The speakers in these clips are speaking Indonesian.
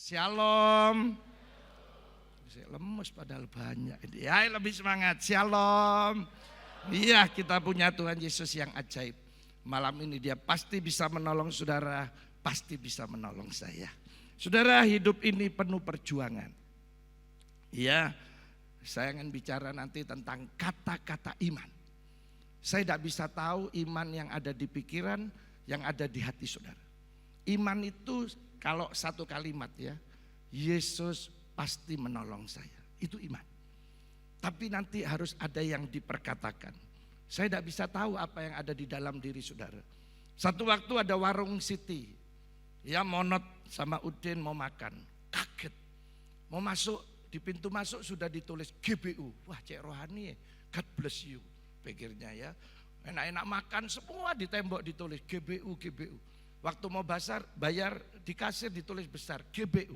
Shalom. Saya lemes padahal banyak. Ya, lebih semangat. Shalom. Iya, kita punya Tuhan Yesus yang ajaib. Malam ini dia pasti bisa menolong saudara, pasti bisa menolong saya. Saudara, hidup ini penuh perjuangan. Iya, saya akan bicara nanti tentang kata-kata iman. Saya tidak bisa tahu iman yang ada di pikiran, yang ada di hati saudara. Iman itu kalau satu kalimat ya, Yesus pasti menolong saya. Itu iman. Tapi nanti harus ada yang diperkatakan. Saya tidak bisa tahu apa yang ada di dalam diri saudara. Satu waktu ada warung City. Ya, Monot sama Udin mau makan. Kaget. Mau masuk, di pintu masuk sudah ditulis GBU. Wah, Cek Rohani, God bless you. Pikirnya ya. Enak-enak makan semua di tembok ditulis GBU, GBU. Waktu mau bayar di kasir ditulis besar GBU.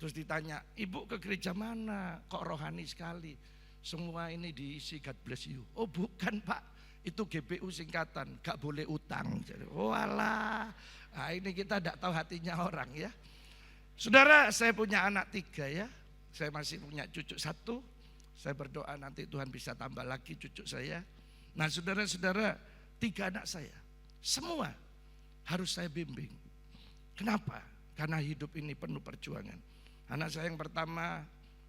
Terus ditanya, ibu ke gereja mana? Kok rohani sekali? Semua ini diisi God bless you. Oh bukan pak, itu GBU singkatan, gak boleh utang. Walah, nah ini kita tidak tahu hatinya orang ya. Saudara, saya punya anak 3 ya. Saya masih punya cucu 1. Saya berdoa nanti Tuhan bisa tambah lagi cucu saya. Nah saudara-saudara, 3 anak saya, semua harus saya bimbing. Kenapa? Karena hidup ini penuh perjuangan. Anak saya yang pertama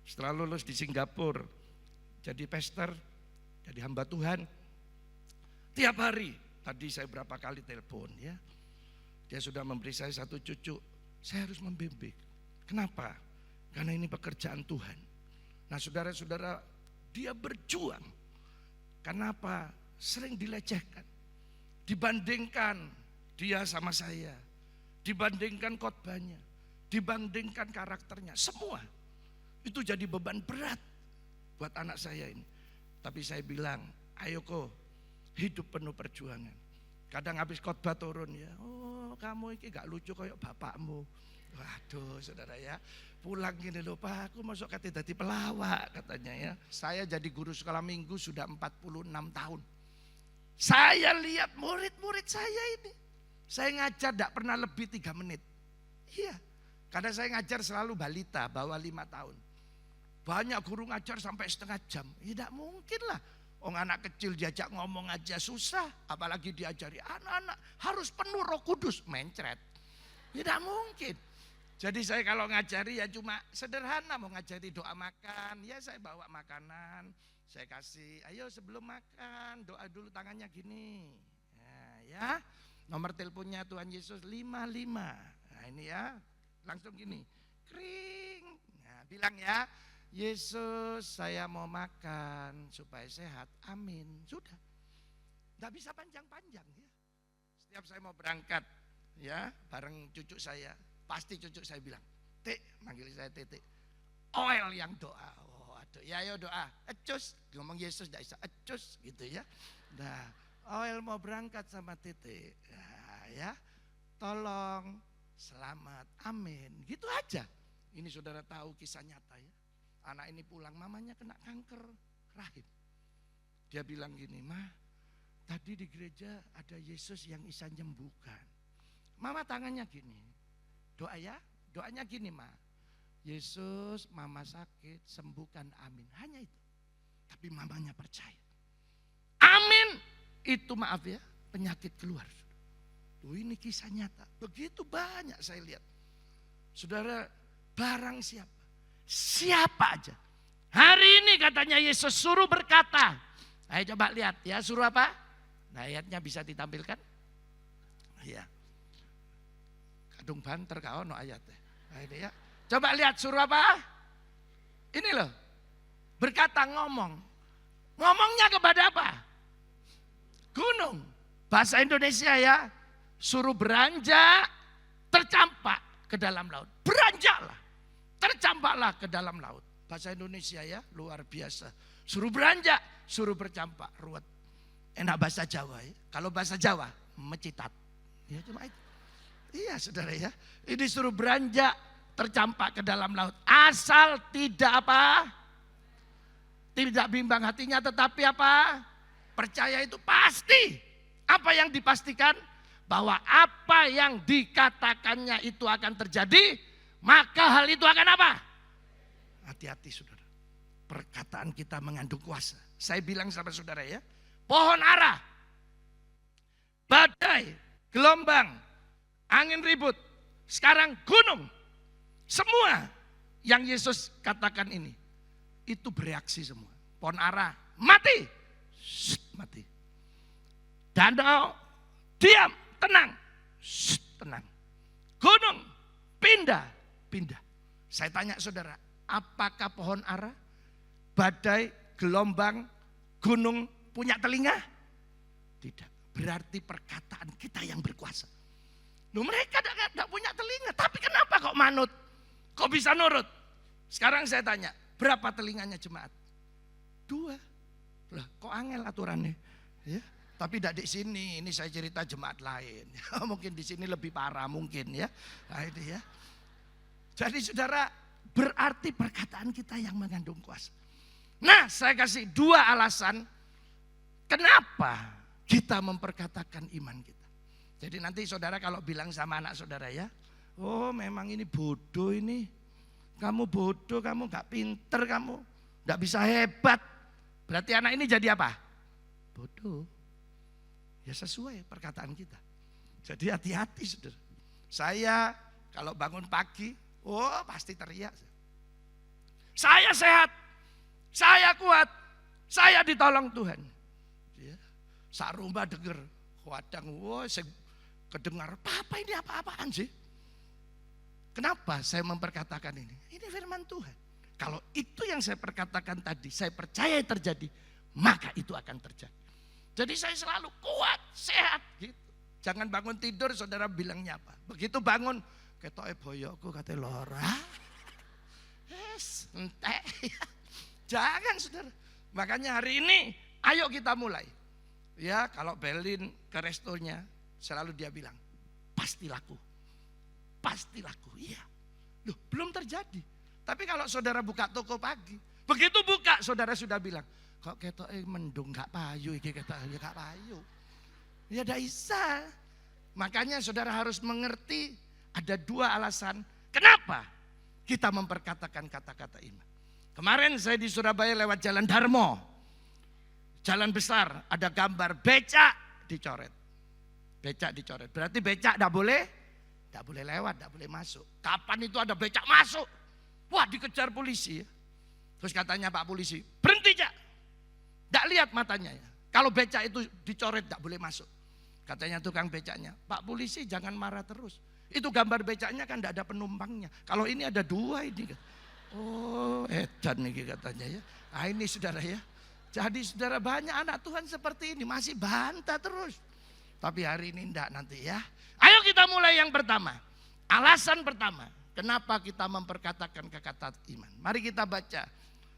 setelah lulus di Singapura, jadi pastor, jadi hamba Tuhan. Tiap hari, tadi saya berapa kali telepon ya. Dia sudah memberi saya 1 cucu, saya harus membimbing. Kenapa? Karena ini pekerjaan Tuhan. Nah saudara-saudara, dia berjuang. Kenapa? Sering dilecehkan. Dibandingkan dia sama saya, dibandingkan khotbahnya, dibandingkan karakternya, semua itu jadi beban berat buat anak saya ini. Tapi saya bilang, ayo kok hidup penuh perjuangan. Kadang habis khotbah turun ya, oh kamu ini gak lucu kayak bapakmu. Waduh saudara ya, pulang gini loh pak, aku masuk kate dadi pelawak katanya ya. Saya jadi guru sekolah minggu sudah 46 tahun. Saya lihat murid-murid saya ini. Saya ngajar tidak pernah lebih 3 menit. Iya, karena saya ngajar selalu balita, bawah 5 tahun. Banyak guru ngajar sampai setengah jam. Ya tidak mungkin lah. Orang anak kecil diajak ngomong aja susah. Apalagi diajari anak-anak harus penuh Roh Kudus. Mencret. Tidak mungkin. Jadi saya kalau ngajari ya cuma sederhana. Mau ngajari doa makan. Ya saya bawa makanan. Saya kasih, ayo sebelum makan doa dulu tangannya gini. Nah, ya. Nomor teleponnya Tuhan Yesus 55. Nah ini ya, langsung gini. Kring. Nah, bilang ya, Yesus saya mau makan supaya sehat. Amin. Sudah. Tidak bisa panjang-panjang ya. Setiap saya mau berangkat ya, bareng cucu saya, pasti cucu saya bilang, "Tik," manggil saya Titik. "Oil yang doa." Oh, aduh, ya ayo doa. Ecus, ngomong Yesus tidak bisa ecus gitu ya. Nah, Oil mau berangkat sama Titik. Nah, ya, tolong selamat, amin. Gitu aja. Ini saudara tahu kisah nyata ya. Anak ini pulang, mamanya kena kanker rahim. Dia bilang gini, "Ma, tadi di gereja ada Yesus yang bisa nyembuhkan." Mama tangannya gini. Doa ya, doanya gini, Ma. Yesus, mama sakit, sembuhkan, amin. Hanya itu. Tapi mamanya percaya. Amin. Itu maaf ya, penyakit keluar. Tuh ini kisah nyata. Begitu banyak saya lihat. Saudara, barang siapa? Siapa aja. Hari ini katanya Yesus suruh berkata. Ayo coba lihat ya, suruh apa? Nah ayatnya bisa ditampilkan. Iya. Kadung banter kau no ayatnya. Nah ini ya. Coba lihat suruh apa? Ini loh. Berkata ngomong. Ngomongnya kepada apa? Gunung, bahasa Indonesia ya, suruh beranjak, tercampak ke dalam laut. Beranjaklah, tercampaklah ke dalam laut. Bahasa Indonesia ya, luar biasa. Suruh beranjak, suruh bercampak, ruwet. Enak bahasa Jawa ya. Kalau bahasa Jawa, mecitat. Ya cuma itu. Iya saudara ya, ini suruh beranjak, tercampak ke dalam laut. Asal tidak apa? Tidak bimbang hatinya, tetapi apa? Percaya itu pasti. Apa yang dipastikan? Bahwa apa yang dikatakannya itu akan terjadi, maka hal itu akan apa? Hati-hati saudara. Perkataan kita mengandung kuasa. Saya bilang sama saudara ya, pohon ara, badai, gelombang, angin ribut, sekarang gunung. Semua yang Yesus katakan ini, itu bereaksi semua. Pohon ara mati, mati. Danau diam, tenang, tenang. Gunung pindah. Saya tanya saudara, apakah pohon ara, badai, gelombang, gunung punya telinga? Tidak. Berarti perkataan kita yang berkuasa. Loh, mereka tidak punya telinga, tapi kenapa kok manut? Kok bisa nurut? Sekarang saya tanya, berapa telinganya jemaat? 2. Lah, kok angel aturannya? Ya, tapi tidak di sini. Ini saya cerita jemaat lain. Mungkin di sini lebih parah mungkin ya. Nah, ini ya. Jadi saudara, berarti perkataan kita yang mengandung kuasa. Nah, saya kasih 2 alasan kenapa kita memperkatakan iman kita. Jadi nanti saudara kalau bilang sama anak saudara ya, oh memang ini bodoh ini. Kamu bodoh, kamu gak pinter, kamu gak bisa hebat. Berarti anak ini jadi apa? Bodoh. Ya sesuai perkataan kita. Jadi hati-hati saudara. Saya kalau bangun pagi, oh pasti teriak. Saya sehat, saya kuat, saya ditolong Tuhan. Ya. Sak rumah denger, kadang wah saya kedengar, papa ini apa-apaan sih? Kenapa saya memperkatakan ini? Ini firman Tuhan. Kalau itu yang saya perkatakan tadi, saya percaya terjadi, maka itu akan terjadi. Jadi saya selalu kuat, sehat gitu. Jangan bangun tidur saudara bilangnya apa. Begitu bangun, ketoke boyokku kate lora. Entek. Jangan saudara. Makanya hari ini ayo kita mulai. Ya kalau Berlin ke restonya selalu dia bilang, pasti laku. Pasti laku, iya. Loh, belum terjadi. Tapi kalau saudara buka toko pagi, begitu buka saudara sudah bilang, kok ketok mendung gak payu, iki ketok gak payu. Ya tidak bisa. Makanya saudara harus mengerti ada 2 alasan kenapa kita memperkatakan kata-kata iman. Kemarin saya di Surabaya lewat Jalan Darmo. Jalan besar, ada gambar becak dicoret. Becak dicoret, berarti becak tidak boleh lewat, tidak boleh masuk. Kapan itu ada becak masuk? Wah, dikejar polisi. Terus katanya Pak polisi, berhenti Cak. Tidak lihat matanya ya. Kalau becak itu dicoret tidak boleh masuk. Katanya tukang becaknya, Pak polisi jangan marah terus. Itu gambar becaknya kan tidak ada penumpangnya. Kalau ini ada 2 ini. Oh, edan nih katanya ya. Nah ini saudara ya. Jadi saudara banyak anak Tuhan seperti ini masih bantah terus. Tapi hari ini enggak nanti ya. Ayo kita mulai yang pertama. Alasan pertama, kenapa kita memperkatakan kata iman. Mari kita baca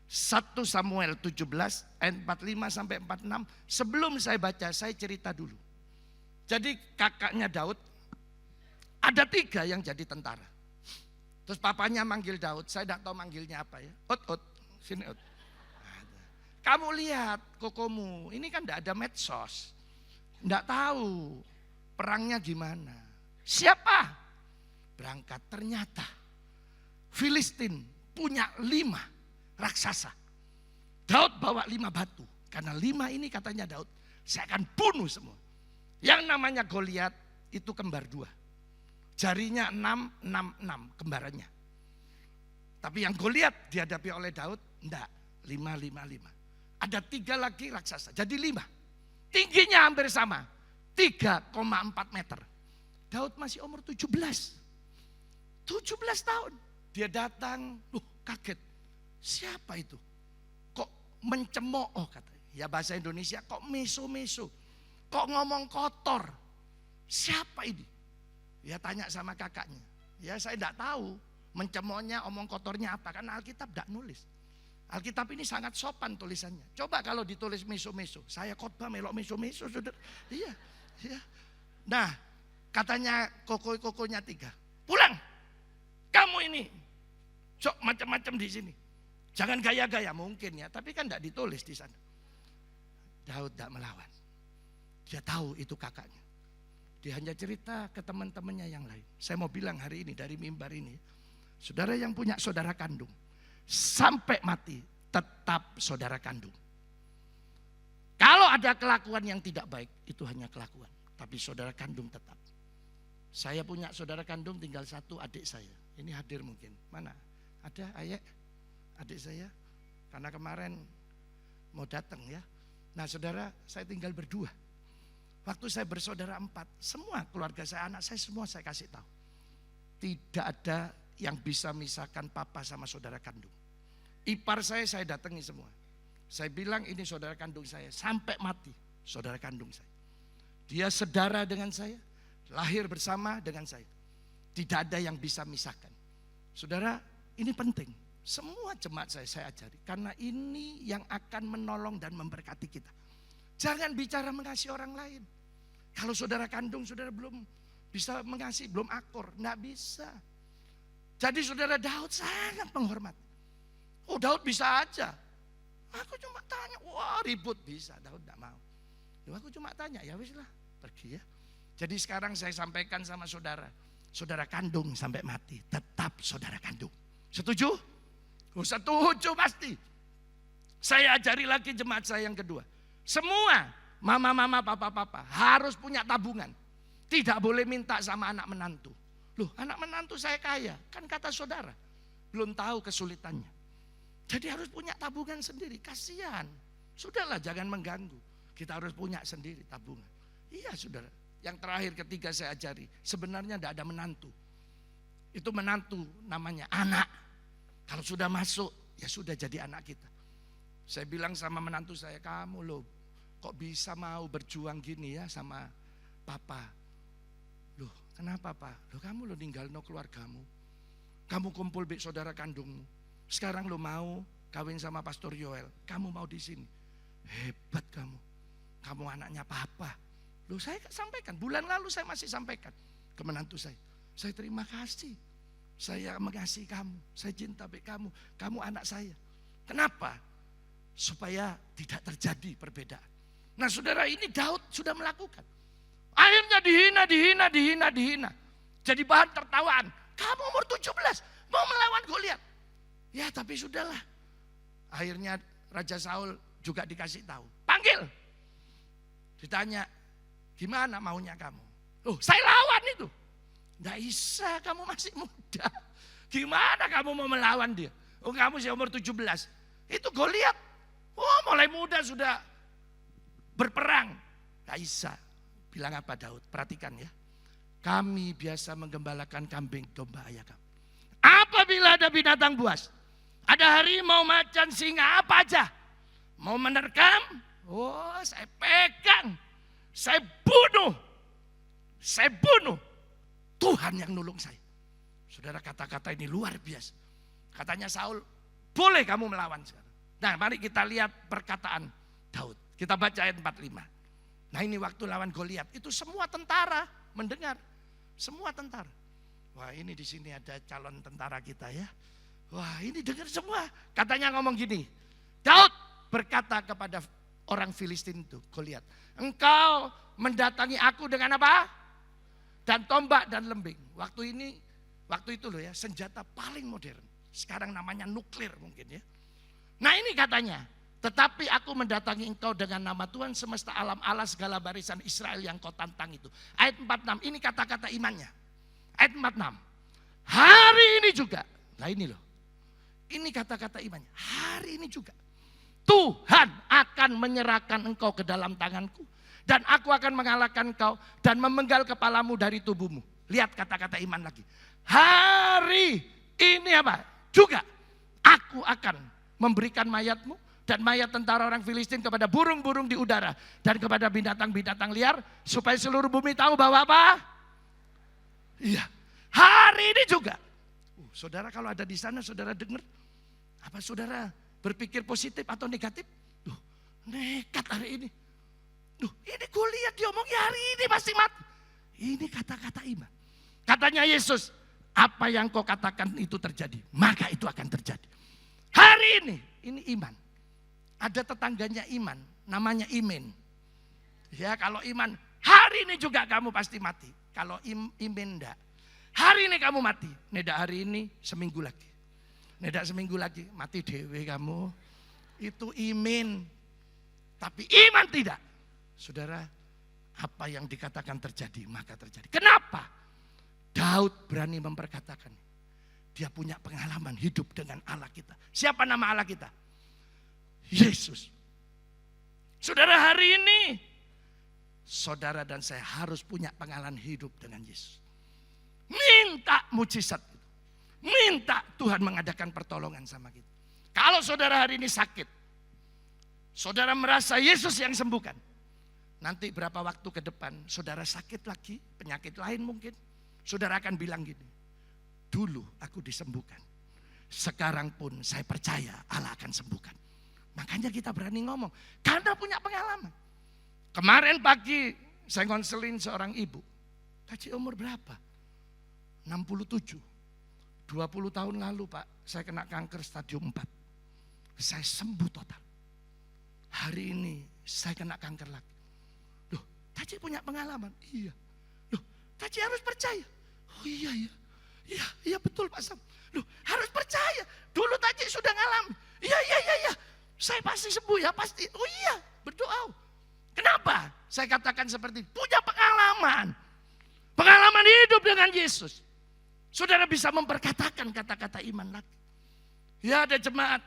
1 Samuel 17 ayat 45 sampai 46. Sebelum saya baca, saya cerita dulu. Jadi kakaknya Daud, ada 3 yang jadi tentara. Terus papanya manggil Daud, saya tidak tahu manggilnya apa ya. Ut, sini Ut. Kamu lihat kokomu, ini kan tidak ada medsos. Tidak tahu perangnya gimana. Siapa? Berangkat, ternyata Filistin punya 5 raksasa. Daud bawa 5 batu. Karena 5 ini katanya Daud, saya akan bunuh semua. Yang namanya Goliat itu kembar 2. Jarinya 6, kembarannya. Tapi yang Goliat dihadapi oleh Daud, enggak. 5. Ada 3 lagi raksasa, jadi 5. Tingginya hampir sama, 3,4 meter. Daud masih umur 17 tahun. Dia datang, kaget. Siapa itu? Kok mencemooh katanya. Ya bahasa Indonesia, kok meso-meso. Kok ngomong kotor. Siapa ini? Ya tanya sama kakaknya. Ya saya tidak tahu mencemoohnya, omong kotornya apa. Karena Alkitab tidak nulis. Alkitab ini sangat sopan tulisannya. Coba kalau ditulis meso-meso. Saya khotbah melok meso-meso, saudara. Iya. Nah, katanya kokonya 3. Pulang. Kamu ini. Sok macam-macam di sini. Jangan gaya-gaya mungkin ya. Tapi kan tidak ditulis di sana. Daud tidak melawan. Dia tahu itu kakaknya. Dia hanya cerita ke teman-temannya yang lain. Saya mau bilang hari ini dari mimbar ini. Saudara yang punya saudara kandung, sampai mati tetap saudara kandung. Kalau ada kelakuan yang tidak baik, itu hanya kelakuan. Tapi saudara kandung tetap. Saya punya saudara kandung tinggal satu, adik saya. Ini hadir mungkin. Mana? Ada Ayek? Adik saya. Karena kemarin mau datang ya. Nah saudara, saya tinggal berdua. Waktu saya bersaudara 4, semua keluarga saya, anak saya semua saya kasih tahu. Tidak ada yang bisa misahkan papa sama saudara kandung. Ipar saya datangi semua. Saya bilang ini saudara kandung saya, sampai mati saudara kandung saya. Dia sedara dengan saya, lahir bersama dengan saya. Tidak ada yang bisa misahkan. Saudara, ini penting. Semua jemaat saya ajari. Karena ini yang akan menolong dan memberkati kita. Jangan bicara mengasihi orang lain. Kalau saudara kandung saudara belum bisa mengasihi, belum akur, enggak bisa. Jadi saudara Daud sangat menghormati. Oh Daud bisa aja. Aku cuma tanya, wah ribut bisa. Daud enggak mau. Loh, aku cuma tanya, ya wis lah, pergi ya. Jadi sekarang saya sampaikan sama saudara. Saudara kandung sampai mati, tetap saudara kandung. Setuju? Oh, setuju pasti. Saya ajari lagi jemaat saya yang kedua. Semua mama-mama, papa-papa harus punya tabungan. Tidak boleh minta sama anak menantu. Loh, anak menantu saya kaya, kan kata saudara. Belum tahu kesulitannya. Jadi harus punya tabungan sendiri, kasihan. Sudahlah, jangan mengganggu. Kita harus punya sendiri tabungan. Iya saudara, yang terakhir ketiga saya ajari, sebenarnya tidak ada menantu. Itu menantu namanya anak. Kalau sudah masuk, ya sudah jadi anak kita. Saya bilang sama menantu saya, kamu loh, kok bisa mau berjuang gini ya sama papa? Loh, kenapa Pak? Loh kamu lo ninggal no keluargamu. Kamu kumpul bik saudara kandungmu. Sekarang lo mau kawin sama Pastor Yoel. Kamu mau di sini. Hebat kamu. Kamu anaknya papa. Loh saya sampaikan. Bulan lalu saya masih sampaikan ke menantu saya. Saya terima kasih. Saya mengasihi kamu. Saya cinta bik kamu. Kamu anak saya. Kenapa? Supaya tidak terjadi perbedaan. Nah saudara, ini Daud sudah melakukan. Akhirnya dihina. Jadi bahan tertawaan. Kamu umur 17 mau melawan Goliat. Ya tapi sudahlah. Akhirnya Raja Saul juga dikasih tahu. Panggil. Ditanya, gimana maunya kamu? Oh, saya lawan itu. Nggak bisa, kamu masih muda. Gimana kamu mau melawan dia? Oh, kamu sih umur 17. Itu Goliat. Oh, mulai muda sudah berperang. Nggak bisa. Bilang apa Daud? Perhatikan ya. Kami biasa menggembalakan kambing domba ayah kami. Apabila ada binatang buas, ada harimau, macan, singa, apa aja, mau menerkam, oh saya pegang, saya bunuh. Tuhan yang nolong saya. Saudara, kata-kata ini luar biasa. Katanya Saul, boleh kamu melawan sekarang. Nah mari kita lihat perkataan Daud. Kita baca ayat 45. Nah ini waktu lawan Goliat, itu semua tentara mendengar. Semua tentara. Wah ini di sini ada calon tentara kita ya. Wah ini dengar semua. Katanya ngomong gini. Daud berkata kepada orang Filistin itu, Goliat. Engkau mendatangi aku dengan apa? Dan tombak dan lembing. Waktu itu loh ya, senjata paling modern. Sekarang namanya nuklir mungkin ya. Nah ini katanya. Tetapi aku mendatangi engkau dengan nama Tuhan semesta alam Allah segala barisan Israel yang kau tantang itu. Ayat 46, ini kata-kata imannya. Ayat 46. Hari ini juga. Nah ini loh. Ini kata-kata imannya. Hari ini juga. Tuhan akan menyerahkan engkau ke dalam tanganku. Dan aku akan mengalahkan engkau dan memenggal kepalamu dari tubuhmu. Lihat kata-kata iman lagi. Hari ini apa? Juga aku akan memberikan mayatmu dan mayat tentara orang Filistin kepada burung-burung di udara dan kepada binatang-binatang liar supaya seluruh bumi tahu bahwa apa? Iya, hari ini juga. Saudara kalau ada di sana, saudara dengar apa saudara berpikir positif atau negatif? Nekat hari ini. Ini Goliat diomongnya hari ini pasti mati. Ini kata-kata iman. Katanya Yesus, apa yang kau katakan itu terjadi, maka itu akan terjadi. Hari ini iman. Ada tetangganya iman, namanya Imin. Ya kalau iman, hari ini juga kamu pasti mati. Kalau iman enggak. Hari ini kamu mati. Nedak hari ini, seminggu lagi. Nedak seminggu lagi, mati dewe kamu. Itu iman. Tapi iman tidak. Saudara, apa yang dikatakan terjadi, maka terjadi. Kenapa? Daud berani memperkatakan. Dia punya pengalaman hidup dengan Allah kita. Siapa nama Allah kita? Yesus. Saudara, hari ini saudara dan saya harus punya pengalaman hidup dengan Yesus. Minta mujizat. Minta Tuhan mengadakan pertolongan sama kita. Kalau saudara hari ini sakit, saudara merasa Yesus yang sembuhkan. Nanti berapa waktu ke depan saudara sakit lagi, penyakit lain mungkin. Saudara akan bilang gini, dulu aku disembuhkan. Sekarang pun saya percaya Allah akan sembuhkan. Makanya kita berani ngomong, karena punya pengalaman. Kemarin pagi saya konselin seorang ibu. Kaji umur berapa? 67. 20 tahun lalu Pak, saya kena kanker stadium 4. Saya sembuh total. Hari ini saya kena kanker lagi. Loh, Taci punya pengalaman? Iya. Loh, Taci harus percaya. Oh iya ya. Iya betul Pak Sam. Loh, harus percaya. Dulu Taci sudah ngalami. Iya. Saya pasti sembuh ya, pasti. Oh iya, berdoa. Kenapa? Saya katakan seperti itu. Punya pengalaman. Pengalaman hidup dengan Yesus. Saudara bisa memperkatakan kata-kata iman lagi. Ya ada jemaat.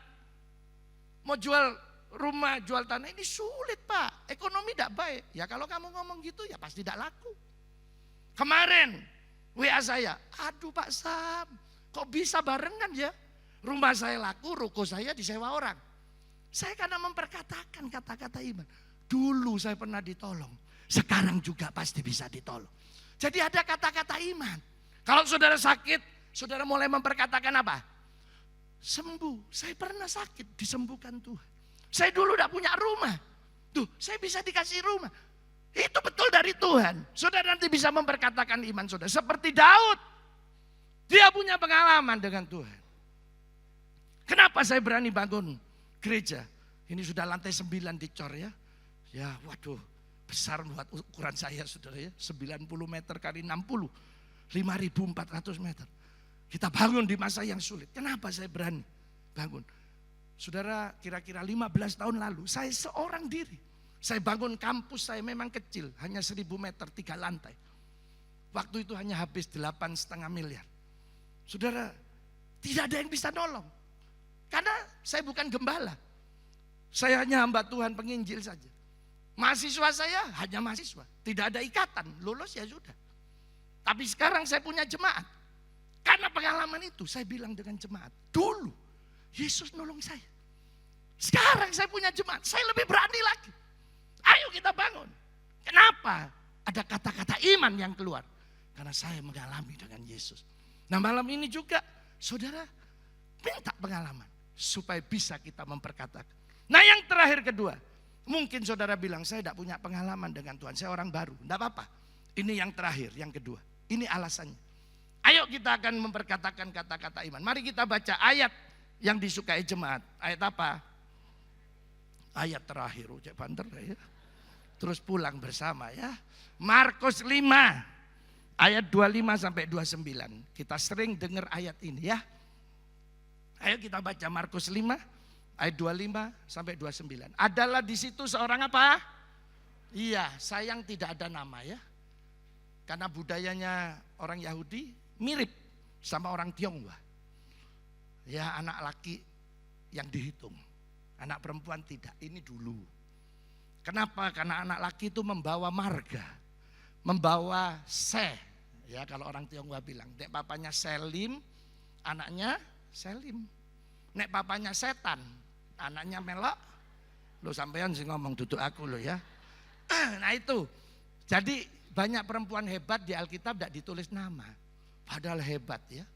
Mau jual rumah, jual tanah. Ini sulit Pak. Ekonomi tidak baik. Ya kalau kamu ngomong gitu ya pasti tidak laku. Kemarin WA saya. Aduh Pak Sam. Kok bisa barengan ya? Rumah saya laku, ruko saya disewa orang. Saya karena memperkatakan kata-kata iman. Dulu saya pernah ditolong. Sekarang juga pasti bisa ditolong. Jadi ada kata-kata iman. Kalau saudara sakit, saudara mulai memperkatakan apa? Sembuh. Saya pernah sakit, disembuhkan Tuhan. Saya dulu tidak punya rumah. Tuh, saya bisa dikasih rumah. Itu betul dari Tuhan. Saudara nanti bisa memperkatakan iman saudara. Seperti Daud. Dia punya pengalaman dengan Tuhan. Kenapa saya berani bangun gereja? Ini sudah lantai 9 dicor ya. Ya waduh, besar buat ukuran saya saudara ya. 90 meter kali 60. 5.400 meter. Kita bangun di masa yang sulit. Kenapa saya berani bangun? Saudara, kira-kira 15 tahun lalu saya seorang diri. Saya bangun kampus saya memang kecil. Hanya 1.000 meter 3 lantai. Waktu itu hanya habis 8,5 miliar. Saudara, tidak ada yang bisa nolong. Karena saya bukan gembala. Saya hanya hamba Tuhan penginjil saja. Mahasiswa saya hanya mahasiswa. Tidak ada ikatan, lulus ya sudah. Tapi sekarang saya punya jemaat. Karena pengalaman itu saya bilang dengan jemaat. Dulu Yesus nolong saya. Sekarang saya punya jemaat. Saya lebih berani lagi. Ayo kita bangun. Kenapa? Ada kata-kata iman yang keluar. Karena saya mengalami dengan Yesus. Nah malam ini juga saudara minta pengalaman. Supaya bisa kita memperkatakan. Nah yang terakhir kedua. Mungkin saudara bilang saya tidak punya pengalaman dengan Tuhan. Saya orang baru. Tidak apa-apa. Ini yang terakhir, yang kedua. Ini alasannya. Ayo kita akan memperkatakan kata-kata iman. Mari kita baca ayat yang disukai jemaat. Ayat apa? Ayat terakhir. Cek banter ya. Terus pulang bersama ya. Markus 5. Ayat 25 sampai 29. Kita sering dengar ayat ini ya. Ayo kita baca Markus 5. Ayat 25 sampai 29. Adalah di situ seorang apa? Iya, sayang tidak ada nama ya. Karena budayanya orang Yahudi mirip sama orang Tionghoa. Ya anak laki yang dihitung. Anak perempuan tidak, ini dulu. Kenapa? Karena anak laki itu membawa marga. Membawa ya kalau orang Tionghoa bilang. Nek papanya Selim, anaknya Selim. Nek papanya Setan, anaknya Melok. Lo sampean sih ngomong duduk aku lo ya. Nah itu, jadi banyak perempuan hebat di Alkitab tidak ditulis nama. Padahal hebat ya.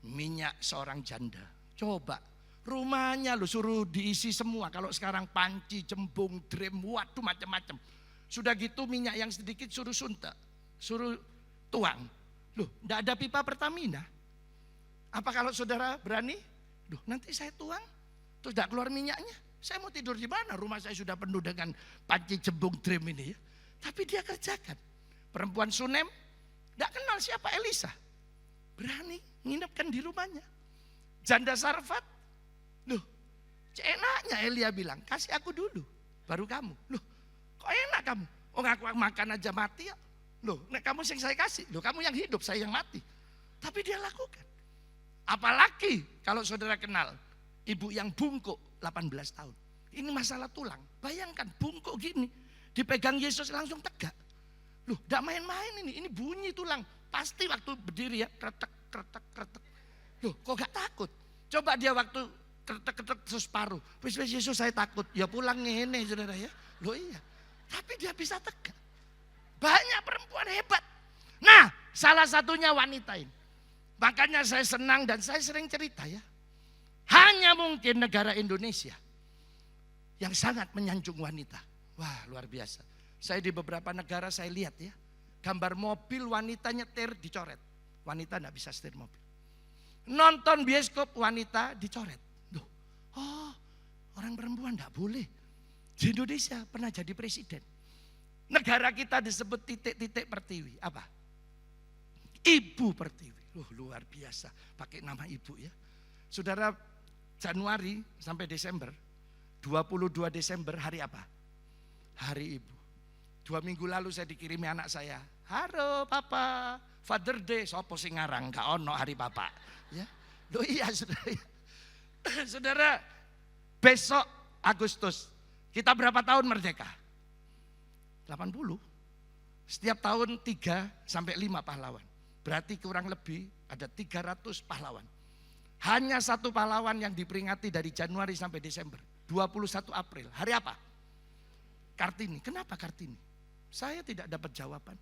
Minyak seorang janda. Coba rumahnya lo suruh diisi semua. Kalau sekarang panci, cembung, drum, waduh macam-macam. Sudah gitu minyak yang sedikit suruh suntek. Suruh tuang. Loh tidak ada pipa Pertamina. Apa kalau saudara berani? Loh nanti saya tuang. Terus tidak keluar minyaknya. Saya mau tidur di mana? Rumah saya sudah penuh dengan panci, cembung, drum ini ya. Tapi dia kerjakan. Perempuan Sunem, tidak kenal siapa Elisa. berani nginepkan di rumahnya. Janda Sarfat, loh enaknya Elia bilang, kasih aku dulu, baru kamu. Loh kok enak kamu? Oh aku makan aja mati ya. Loh nek kamu yang saya kasih, loh kamu yang hidup, saya yang mati. Tapi dia lakukan. Apalagi kalau saudara kenal ibu yang bungkuk 18 tahun. Ini masalah tulang. Bayangkan bungkuk gini, dipegang Yesus langsung tegak. Loh, gak main-main ini bunyi tulang. Pasti waktu berdiri ya, kretek, kretek, kretek. Loh, kok gak takut? Coba dia waktu kretek, kretek terus paruh. Wis Yesus saya takut. Ya pulang ngene saudara ya. Loh iya, tapi dia bisa tegak. Banyak perempuan hebat. Nah, salah satunya wanita ini. Makanya saya senang dan saya sering cerita ya. Hanya mungkin negara Indonesia yang sangat menyanjung wanita. Wah luar biasa. Saya di beberapa negara saya lihat ya. Gambar mobil wanita nyetir dicoret. Wanita gak bisa setir mobil. Nonton bioskop wanita dicoret. Duh, oh orang perempuan gak boleh. Di Indonesia pernah jadi presiden. Negara kita disebut titik-titik pertiwi. Apa? Ibu pertiwi. Luar biasa. Pakai nama ibu ya. Saudara, Januari sampai Desember, 22 Desember hari apa? Hari Ibu. 2 minggu lalu saya dikirimi anak saya. Halo papa, Father Day. Sopo sing ngarang, gak ono hari papa. Ya, loh iya saudara. Saudara, besok Agustus, kita berapa tahun merdeka? 80. Setiap tahun 3 sampai 5 pahlawan. Berarti kurang lebih ada 300 pahlawan. Hanya satu pahlawan yang diperingati dari Januari sampai Desember. 21 April. Hari apa? Kartini. Kenapa Kartini? Saya tidak dapat jawaban.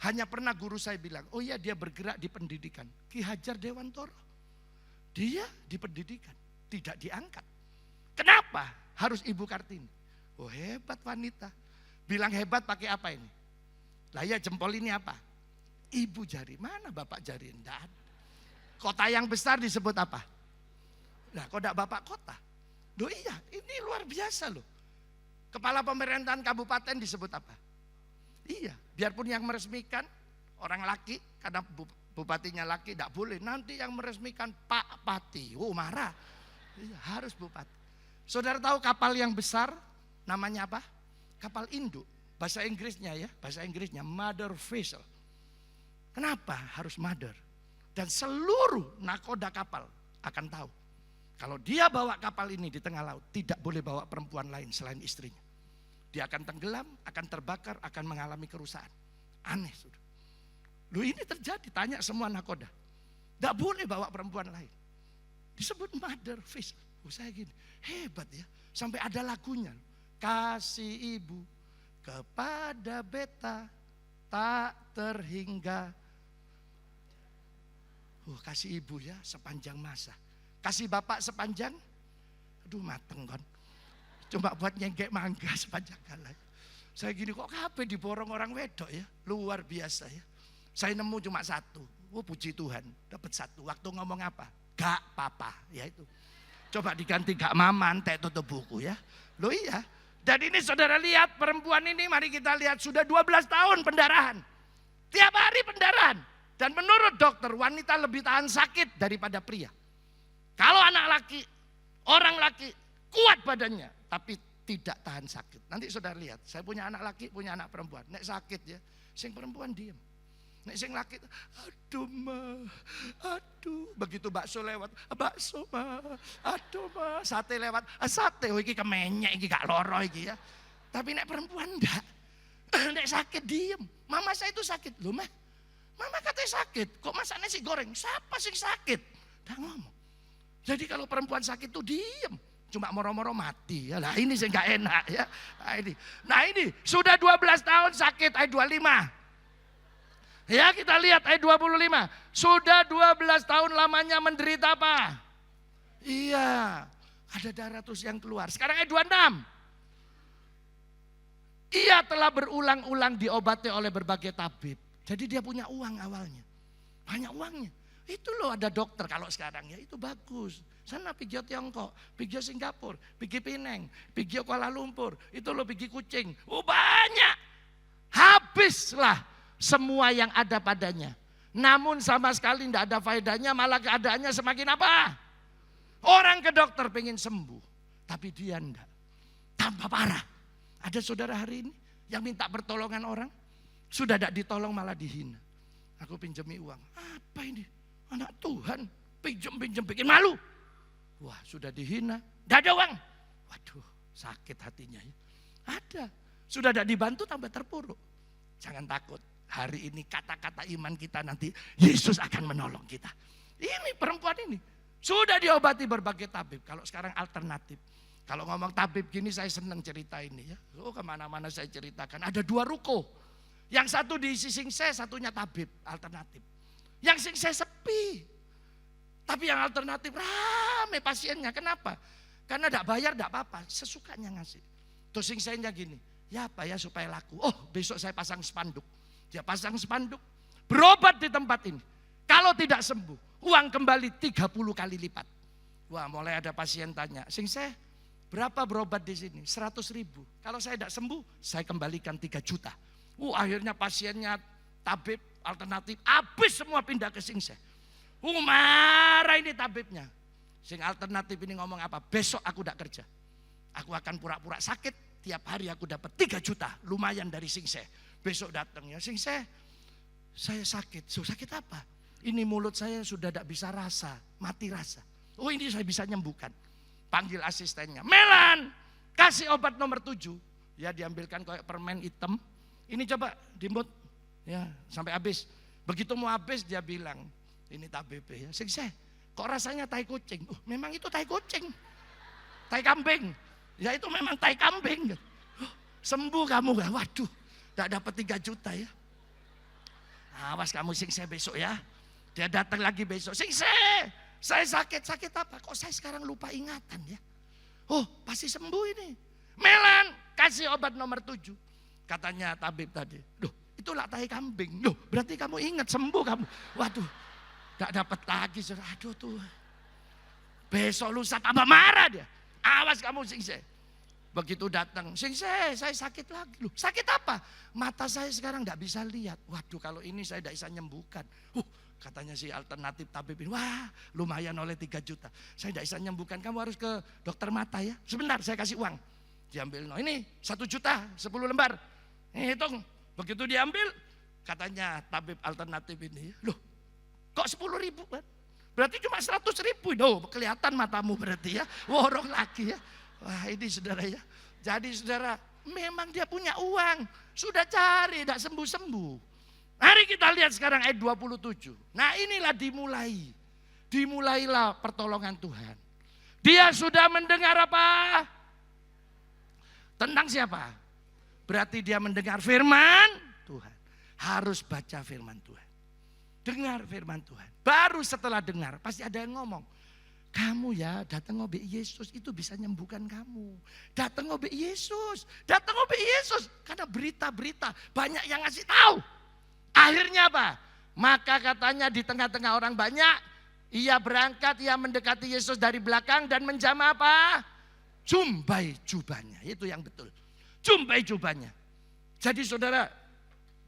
Hanya pernah guru saya bilang, oh iya dia bergerak di pendidikan. Ki Hajar Dewantoro. Dia di pendidikan. Tidak diangkat. Kenapa harus Ibu Kartini? Oh hebat wanita. Bilang hebat pakai apa ini? Lah ya jempol ini apa? Ibu jari. Mana bapak jari? Tidak ada. Kota yang besar disebut apa? Nah, kok enggak bapak kota? Loh iya, ini luar biasa loh. Kepala pemerintahan kabupaten disebut apa? Iya, biarpun yang meresmikan orang laki, karena bupatinya laki enggak boleh. Nanti yang meresmikan Pak Pati, oh marah. Iya, harus bupati. Saudara tahu kapal yang besar namanya apa? Kapal induk. Bahasa Inggrisnya ya, bahasa Inggrisnya mother vessel. Kenapa harus mother? Dan seluruh nakoda kapal akan tahu. Kalau dia bawa kapal ini di tengah laut, tidak boleh bawa perempuan lain selain istrinya. Dia akan tenggelam, akan terbakar, akan mengalami kerusakan. Aneh sudah. Loh ini terjadi, tanya semua nakoda. Tidak boleh bawa perempuan lain. Disebut mother vessel. Oh saya gini, hebat ya. Sampai ada lagunya. Kasih ibu kepada beta tak terhingga. Kasih ibu ya sepanjang masa. Kasih bapak sepanjang, aduh mateng kan. Cuma buat nyengkek mangga sepanjang kala. Saya gini kok kape diborong orang wedok ya. Luar biasa ya. Saya nemu cuma satu. Puji Tuhan dapat satu. Waktu ngomong apa? Gak papa ya itu. Coba diganti gak maman, teh tutup buku ya. Loh iya. Dan ini saudara lihat perempuan ini, mari kita lihat sudah 12 tahun pendarahan. Tiap hari pendarahan. Dan menurut dokter wanita lebih tahan sakit daripada pria. Kalau anak laki, orang laki kuat badannya tapi tidak tahan sakit. Nanti saudara lihat, saya punya anak laki, punya anak perempuan. Nek sakit ya, sing perempuan diem. Nek sing laki, aduh ma, aduh. Begitu bakso lewat, bakso ma, aduh ma. Sate lewat, sate. Oh iki kemenyek, iki gak loro iki ya. Tapi nek perempuan enggak. Nek sakit diem. Mama saya itu sakit, loh mah. Mama katanya sakit, kok masak nasi goreng? Siapa sih sakit? Udah ngomong. Jadi kalau perempuan sakit tuh diem. Cuma moro-moro mati. Ya, nah ini sih gak enak ya. Nah ini sudah 12 tahun sakit ayat 25. Ya kita lihat ayat 25. Sudah 12 tahun lamanya menderita apa? Iya. Ada darah terus yang keluar. Sekarang ayat 26. Ia telah berulang-ulang diobati oleh berbagai tabib. Jadi dia punya uang awalnya. Banyak uangnya. Itu loh ada dokter kalau sekarang ya itu bagus. Sana pergi Tiongkok, pergi Singapura, pergi Penang, pergi Kuala Lumpur. Itu loh pergi Kucing. Oh banyak. Habislah semua yang ada padanya. Namun sama sekali tidak ada faedahnya, malah keadaannya semakin apa? Orang ke dokter pengen sembuh, tapi dia enggak. Tambah parah. Ada saudara hari ini yang minta pertolongan orang, sudah tidak ditolong malah dihina. Aku pinjami uang. Apa ini? Anak Tuhan pinjam bikin malu. Wah, sudah dihina, tidak ada uang. Waduh, sakit hatinya ya. Ada. Sudah tidak dibantu tambah terpuruk. Jangan takut. Hari ini kata-kata iman kita nanti Yesus akan menolong kita. Ini perempuan ini sudah diobati berbagai tabib. Kalau sekarang alternatif. Kalau ngomong tabib gini saya senang cerita ini ya. Oh, kemana-mana saya ceritakan. Ada 2 ruko. Yang satu di Singseh, satunya tabib alternatif. Yang Singseh sepi. Tapi yang alternatif rame pasiennya. Kenapa? Karena tidak bayar tidak apa-apa. Sesukanya ngasih. Terus Singsehnya gini. Ya apa ya supaya laku. Oh, besok saya pasang spanduk. Dia pasang spanduk. Berobat di tempat ini. Kalau tidak sembuh, uang kembali 30 kali lipat. Wah, mulai ada pasien tanya, Singseh, berapa berobat di sini? 100.000. Kalau saya tidak sembuh, saya kembalikan 3 juta. Akhirnya pasiennya tabib alternatif, habis semua pindah ke Singseh. Marah ini tabibnya. Sing alternatif ini ngomong apa? Besok aku tidak kerja. Aku akan pura-pura sakit, tiap hari aku dapat 3 juta, lumayan dari Singseh. Besok datang ya, Singseh, saya sakit. So, sakit apa? Ini mulut saya sudah tidak bisa rasa, mati rasa. Oh, ini saya bisa nyembuhkan. Panggil asistennya, Melan, kasih obat nomor 7. Ya, diambilkan kayak permen hitam. Ini coba dimut ya sampai habis. Begitu mau habis dia bilang, ini tabib ya, Singseh, kok rasanya tai kucing? Memang itu tai kucing, tai kambing. Ya itu memang tai kambing. Sembuh kamu gak? Waduh, tidak dapat 3 juta ya. Awas kamu Singseh besok ya. Dia datang lagi besok. Singseh, saya sakit apa? Kok saya sekarang lupa ingatan ya? Oh, pasti sembuh ini. Melan, kasih obat nomor 7. Katanya tabib tadi. Loh, itulah tai kambing. Loh, berarti kamu ingat sembuh kamu. Waduh, gak dapat lagi. Aduh tuh. Besok lusa tambah marah dia. Awas kamu Singseh. Begitu datang, Singseh, saya sakit lagi. Loh, sakit apa? Mata saya sekarang gak bisa lihat. Waduh, kalau ini saya gak bisa nyembuhkan. Katanya si alternatif tabib ini, wah lumayan oleh 3 juta. Saya gak bisa nyembuhkan, kamu harus ke dokter mata ya. Sebentar, saya kasih uang. Diambil, ini 1 juta, 10 lembar. Hitung, begitu diambil, katanya tabib alternatif ini, loh kok 10.000 kan? Berarti cuma 100.000. Loh, kelihatan matamu berarti ya. Worong lagi ya. Wah ini saudara ya. Jadi saudara, memang dia punya uang. Sudah cari, tidak sembuh-sembuh. Mari kita lihat sekarang ayat 27. Nah inilah dimulai. Dimulailah pertolongan Tuhan. Dia sudah mendengar apa? Tentang siapa? Berarti dia mendengar firman Tuhan. Harus baca firman Tuhan. Dengar firman Tuhan. Baru setelah dengar, pasti ada yang ngomong. Kamu ya datang ngobe Yesus itu bisa nyembuhkan kamu. Datang ngobe Yesus, datang ngobe Yesus. Karena berita-berita banyak yang ngasih tahu. Akhirnya apa? Maka katanya di tengah-tengah orang banyak, ia berangkat, ia mendekati Yesus dari belakang dan menjamah apa? Jumbai jubahnya, itu yang betul. Jumbai jubahnya. Jadi saudara,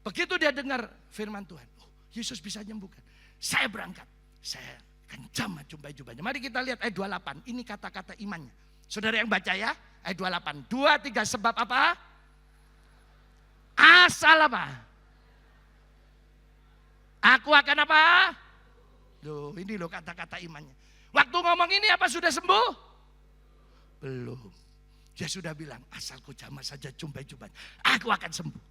begitu dia dengar firman Tuhan, oh, Yesus bisa nyembuhkan. Saya berangkat, saya akan jamah jumbai-jubahnya. Mari kita lihat ayat 28. Ini kata-kata imannya. Saudara yang baca ya. Ayat 28. 2, 3 sebab apa? Asal apa? Aku akan apa? Loh, ini loh kata-kata imannya. Waktu ngomong ini apa sudah sembuh? Belum. Dia sudah bilang, asalku jamah saja jumbai-jubahnya, aku akan sembuh.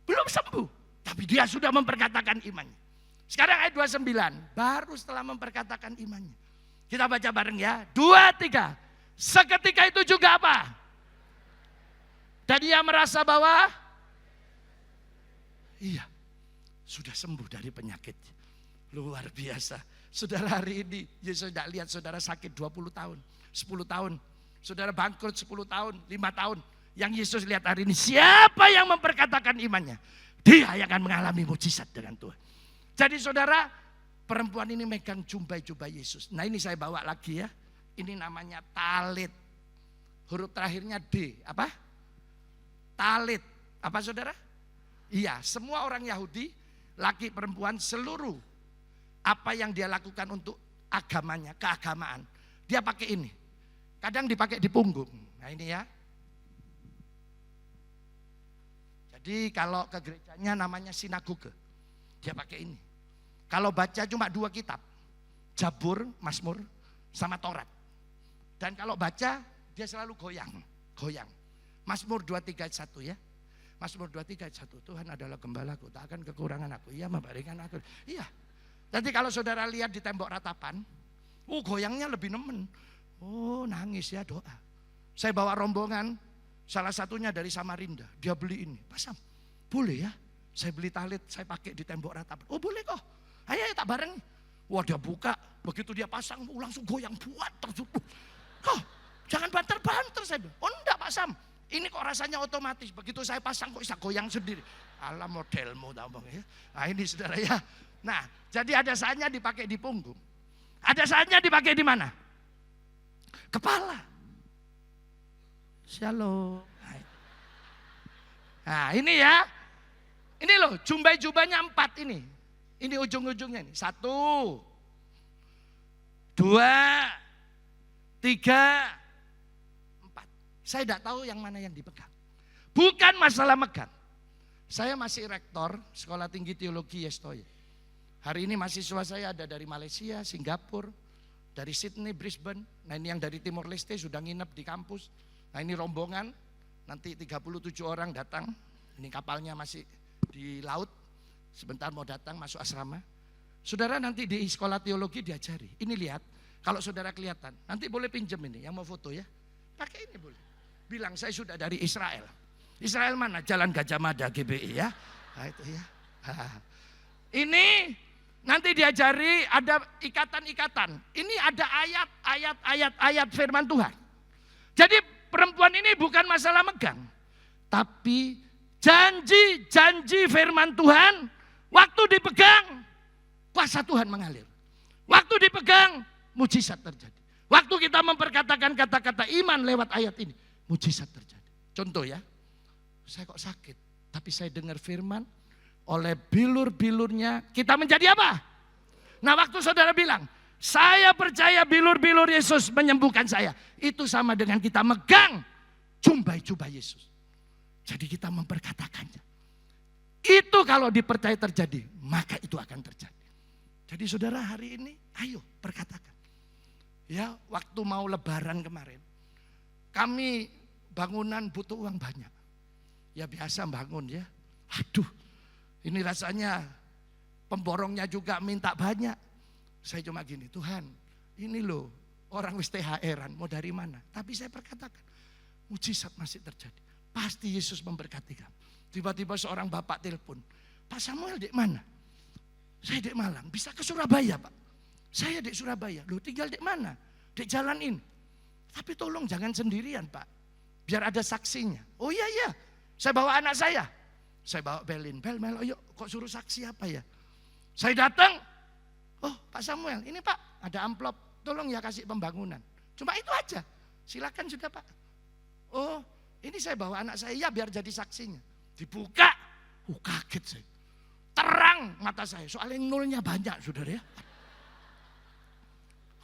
Belum sembuh. Tapi dia sudah memperkatakan imannya. Sekarang ayat 29, baru setelah memperkatakan imannya. Kita baca bareng ya, 2, 3. Seketika itu juga apa? Dan dia merasa bahwa, iya, sudah sembuh dari penyakit. Luar biasa. Saudara hari ini, Yesus tidak lihat saudara sakit 20 tahun, 10 tahun. Saudara bangkrut 10 tahun, 5 tahun. Yang Yesus lihat hari ini, siapa yang memperkatakan imannya? Dia yang akan mengalami mujizat dengan Tuhan. Jadi saudara, perempuan ini megang jumbai-jumbai Yesus. Nah ini saya bawa lagi ya. Ini namanya talit. Huruf terakhirnya D. Apa? Talit. Apa saudara? Iya, semua orang Yahudi, laki perempuan seluruh apa yang dia lakukan untuk agamanya, keagamaan. Dia pakai ini. Kadang dipakai di punggung. Nah ini ya. Jadi kalau ke gerejanya namanya sinagoge. Dia pakai ini. Kalau baca cuma 2 kitab. Jabur, Mazmur, sama Taurat. Dan kalau baca dia selalu goyang. Mazmur 23:1 ya. Mazmur 23:1, Tuhan adalah gembalaku, tak akan kekurangan aku. Ia memberikan aku. Iya. Nanti kalau saudara lihat di tembok ratapan, goyangnya lebih nemen. Oh nangis ya doa. Saya bawa rombongan, salah satunya dari Samarinda. Dia beli ini, pasang. Boleh ya? Saya beli talit, saya pakai di tembok ratapan. Oh boleh kok. Ayo tak bareng. Wah dia buka, begitu dia pasang langsung goyang buat terjatuh. Kok jangan banter-banter saya bilang. Oh enggak Pak Sam, ini kok rasanya otomatis. Begitu saya pasang kok bisa goyang sendiri. Alah modelmu tak bang ya. Nah ini saudara ya. Nah jadi ada saatnya dipakai di punggung. Ada saatnya dipakai di mana? Kepala. Shalom. Nah ini ya. Ini loh jubahnya 4 ini. Ini ujung-ujungnya nih. 1, 2, 3, 4. Saya tidak tahu yang mana yang dipegang. Bukan masalah megang. Saya masih rektor Sekolah Tinggi Teologi Yestoye. Hari ini mahasiswa saya ada dari Malaysia, Singapura, dari Sydney, Brisbane. Nah ini yang dari Timor Leste sudah nginep di kampus. Nah ini rombongan, nanti 37 orang datang. Ini kapalnya masih di laut. Sebentar mau datang masuk asrama. Saudara nanti di sekolah teologi diajari. Ini lihat, kalau saudara kelihatan, nanti boleh pinjam ini yang mau foto ya. Pakai ini boleh. Bilang saya sudah dari Israel. Israel mana? Jalan Gajah Mada GBI ya. Nah, itu ya. Ini nanti diajari ada ikatan-ikatan. Ini ada ayat firman Tuhan. Jadi perempuan ini bukan masalah megang. Tapi janji firman Tuhan. Waktu dipegang, kuasa Tuhan mengalir. Waktu dipegang, mujizat terjadi. Waktu kita memperkatakan kata-kata iman lewat ayat ini, mujizat terjadi. Contoh ya, saya kok sakit, tapi saya dengar firman, oleh bilur-bilurnya kita menjadi apa? Nah waktu saudara bilang, saya percaya bilur-bilur Yesus menyembuhkan saya. Itu sama dengan kita megang jubah Yesus. Jadi kita memperkatakannya. Itu kalau dipercaya terjadi, maka itu akan terjadi. Jadi saudara hari ini, ayo perkatakan. Ya waktu mau lebaran kemarin, kami bangunan butuh uang banyak. Ya biasa bangun ya. Aduh, ini rasanya pemborongnya juga minta banyak. Saya cuma gini, Tuhan ini loh orang wis THR-an mau dari mana. Tapi saya perkatakan, mujizat masih terjadi. Pasti Yesus memberkati kamu. Tiba-tiba seorang bapak telepon, Pak Samuel di mana? Saya di Malang, bisa ke Surabaya Pak. Saya di Surabaya, loh tinggal di mana? Di jalan ini. Tapi tolong jangan sendirian Pak, biar ada saksinya. Oh iya, saya bawa anak saya. Saya bawa Belin, Mel, yuk kok suruh saksi apa ya? Saya datang, oh Pak Samuel, ini Pak ada amplop, tolong ya kasih pembangunan. Cuma itu aja, silakan sudah Pak. Oh ini saya bawa anak saya, ya biar jadi saksinya. Dibuka, kaget saya. Terang mata saya, soalnya nolnya banyak saudara ya.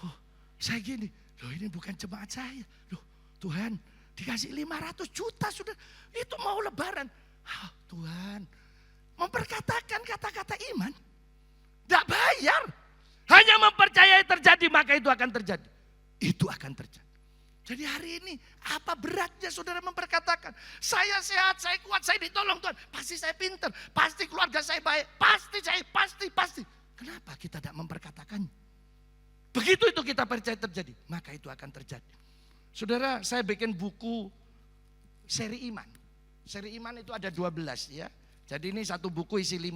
Oh, saya gini, loh ini bukan jemaat saya. Loh Tuhan, dikasih 500 juta sudah, itu mau lebaran. Tuhan, memperkatakan kata-kata iman, tidak bayar. Hanya mempercayai terjadi, maka itu akan terjadi. Itu akan terjadi. Jadi hari ini apa beratnya saudara memperkatakan, saya sehat, saya kuat, saya ditolong Tuhan. Pasti saya pintar, pasti keluarga saya baik, pasti. Kenapa kita tidak memperkatakannya? Begitu itu kita percaya terjadi, maka itu akan terjadi. Saudara, saya bikin buku seri iman. Seri iman itu ada 12 ya. Jadi ini satu buku isi 5.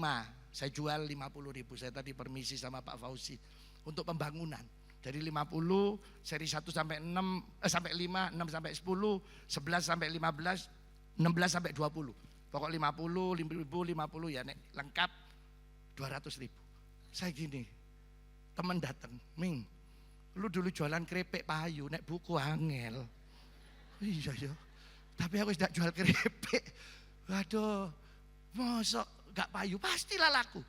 Saya jual 50.000. Saya tadi permisi sama Pak Fauzi untuk pembangunan. Dari 50, seri 1 sampai 6, sampai 5, 6 sampai 10, 11 sampai 15, 16 sampai 20. Pokok 50, 50 ya nek lengkap 200.000. Saya gini, teman datang, Ming, lu dulu jualan keripik payu, nek buku angel. Iya ya, tapi aku tidak jual keripik. Waduh, mosok gak payu, pastilah laku.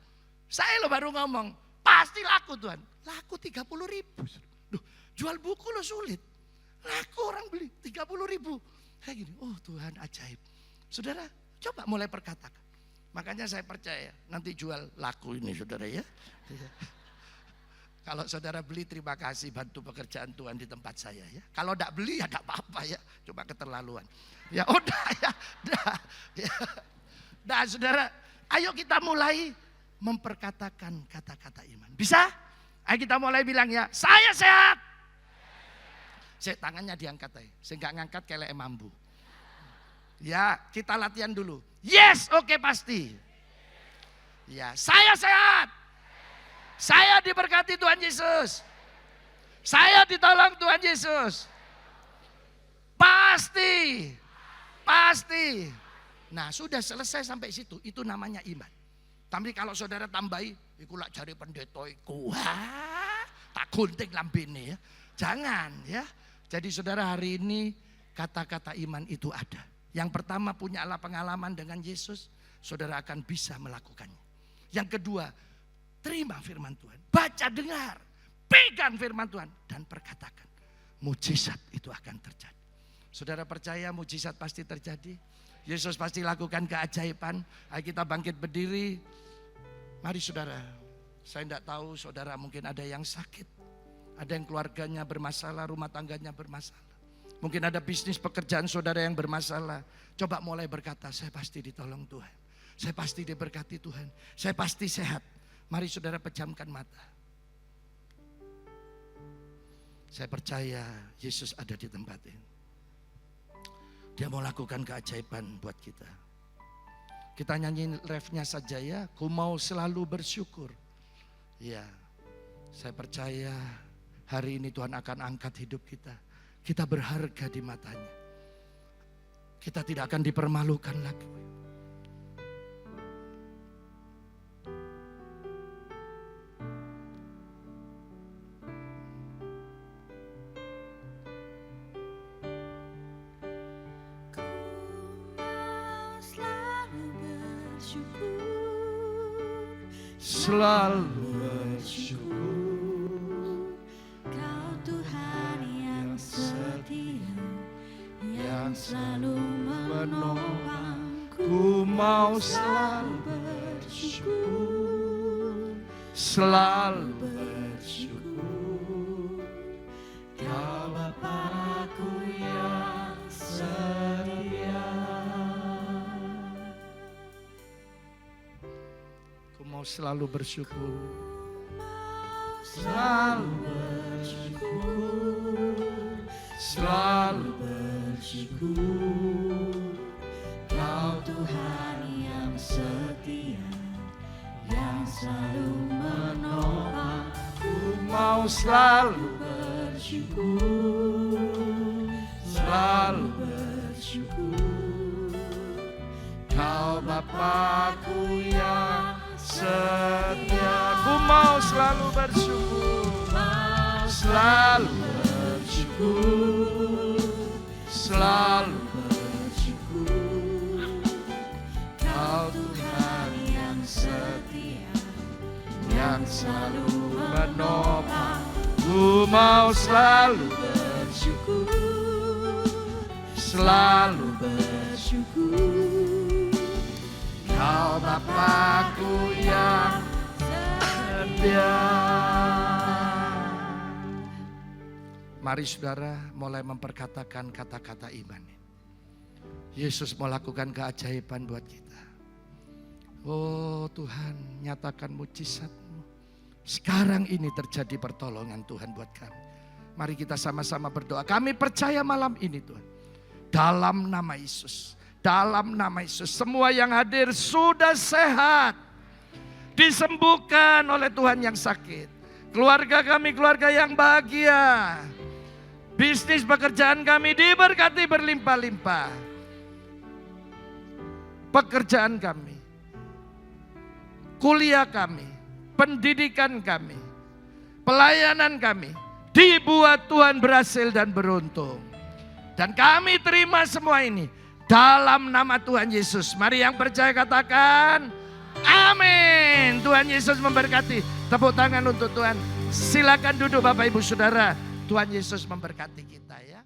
Saya lo baru ngomong, pasti laku Tuhan. Laku 30.000. Duh, jual buku lo sulit. Laku orang beli 30.000. Kayak gini, oh Tuhan ajaib. Saudara, coba mulai perkatakan. Makanya saya percaya nanti jual laku ini saudara ya. Kalau saudara beli terima kasih bantu pekerjaan Tuhan di tempat saya ya. Kalau tidak beli ya tidak apa-apa ya. Coba keterlaluan. Ya udah ya. Dah saudara, ayo kita mulai memperkatakan kata-kata iman. Bisa? Ayo kita mulai bilang ya, saya sehat. Saya tangannya diangkat aja. Saya nggak ngangkat kayak mambu. Ya kita latihan dulu. Yes, oke pasti. Ya saya sehat. Saya diberkati Tuhan Yesus. Saya ditolong Tuhan Yesus. Pasti. Pasti. Nah sudah selesai sampai situ. Itu namanya iman. Tapi kalau saudara tambahi, iku lak jari pendeta iku. Tak gunting lambene ya. Jangan ya. Jadi saudara hari ini kata-kata iman itu ada. Yang pertama punyalah pengalaman dengan Yesus. Saudara akan bisa melakukannya. Yang kedua, terima firman Tuhan. Baca, dengar. Pegang firman Tuhan. Dan perkatakan. Mujizat itu akan terjadi. Saudara percaya mujizat pasti terjadi. Yesus pasti lakukan keajaiban. Ayo kita bangkit berdiri. Mari saudara. Saya tidak tahu saudara mungkin ada yang sakit. Ada yang keluarganya bermasalah, rumah tangganya bermasalah. Mungkin ada bisnis pekerjaan saudara yang bermasalah. Coba mulai berkata, saya pasti ditolong Tuhan. Saya pasti diberkati Tuhan. Saya pasti sehat. Mari saudara pejamkan mata. Saya percaya Yesus ada di tempat ini. Dia mau lakukan keajaiban buat kita. Kita nyanyi refnya saja ya. Ku mau selalu bersyukur. Ya, saya percaya hari ini Tuhan akan angkat hidup kita. Kita berharga di matanya. Kita tidak akan dipermalukan lagi. Selalu bersyukur, Kau Tuhan yang setia, yang selalu menopangku. Ku mau selalu bersyukur, selalu bersyukur. Kau Bapa-Ku yang setia. Ku mau selalu bersyukur, selalu bersyukur, selalu bersyukur. Kau Tuhan yang setia, yang selalu menopang. Ku mau selalu bersyukur, selalu bersyukur. Kau Bapa-Ku yang setia. Ku mau selalu bersyukur, selalu bersyukur, selalu bersyukur. Kau Tuhan yang setia, yang selalu menopang. Ku mau selalu bersyukur, selalu bersyukur. Kau Bapa-Ku yang setia. Mari saudara mulai memperkatakan kata-kata iman. Yesus mau lakukan keajaiban buat kita. Oh Tuhan, nyatakan mujizat-Mu. Sekarang ini terjadi pertolongan Tuhan buat kami. Mari kita sama-sama berdoa. Kami percaya malam ini Tuhan. Dalam nama Yesus. Dalam nama Yesus. Semua yang hadir sudah sehat. Disembuhkan oleh Tuhan yang sakit. Keluarga kami keluarga yang bahagia. Bisnis pekerjaan kami diberkati berlimpah-limpah. Pekerjaan kami, kuliah kami, pendidikan kami, pelayanan kami dibuat Tuhan berhasil dan beruntung. Dan kami terima semua ini dalam nama Tuhan Yesus. Mari yang percaya katakan Amin. Tuhan Yesus memberkati. Tepuk tangan untuk Tuhan. Silakan duduk Bapak Ibu Saudara. Tuhan Yesus memberkati kita ya.